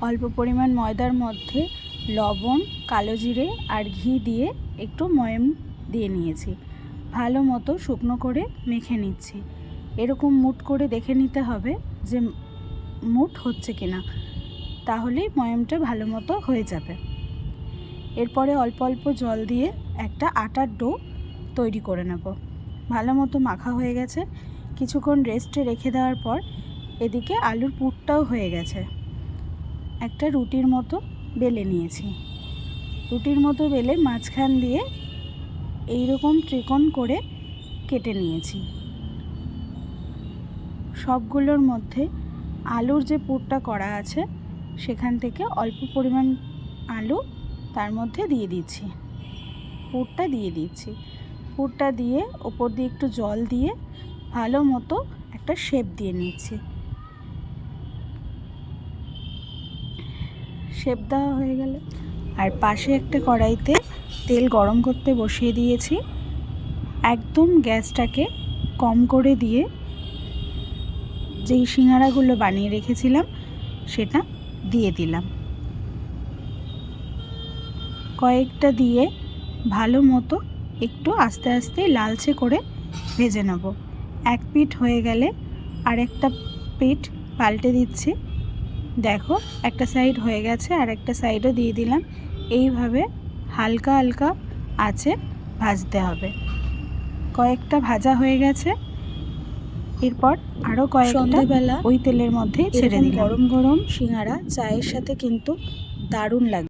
অল্প পরিমাণ ময়দার মধ্যে লবণ, কালো জিরে আর ঘি দিয়ে একটু ময়াম দিয়ে নিয়েছি। ভালো মতো শুকনো করে মেখে নিচ্ছি। এরকম মুঠ করে দেখে নিতে হবে যে মুঠ হচ্ছে কিনা, তাহলেই ময়ামটা ভালো মতো হয়ে যাবে। এরপরে অল্প অল্প জল দিয়ে একটা আটার ডো তৈরি করে নেব। ভালো মতো মাখা হয়ে গেছে। কিছুক্ষণ রেস্টে রেখে দেওয়ার পর এদিকে আলুর পুরটাও হয়ে গেছে। একটা রুটির মতো বেলে নিয়েছি। রুটির মতো বেলে মাঝখান দিয়ে এইরকম ত্রিকোণ করে কেটে নিয়েছি। সবগুলোর মধ্যে আলুর যে পুরটা করা আছে সেখান থেকে অল্প পরিমাণ আলু তার মধ্যে দিয়ে দিচ্ছি। পুরটা দিয়ে ওপর দিয়ে একটু জল দিয়ে ভালো মতো একটা শেপ দিয়ে নিচ্ছি। শেপ দেওয়া হয়ে গেলে আর পাশে একটা কড়াইতে তেল গরম করতে বসিয়ে দিয়েছি। একদম গ্যাসটাকে কম করে দিয়ে যেই সিঙ্গারাগুলো বানিয়ে রেখেছিলাম সেটা দিয়ে দিলাম। কয়েকটা দিয়ে ভালো মতো একটু আস্তে আস্তে লালচে করে ভেজে নেব। এক পিঠ হয়ে গেলে আরেকটা পিঠ পাল্টে দিচ্ছি। দেখো, একটা সাইড হয়ে গেছে, আর একটা সাইডও দিয়ে দিলাম। এইভাবে হালকা হালকা আঁচে ভাজতে হবে। কয়েকটা ভাজা হয়ে গেছে। এরপর আরও কয়েকটা ওই তেলের মধ্যে ছেড়ে দিলাম। গরম গরম সিঙ্গারা চায়ের সাথে কিন্তু দারুণ লাগে।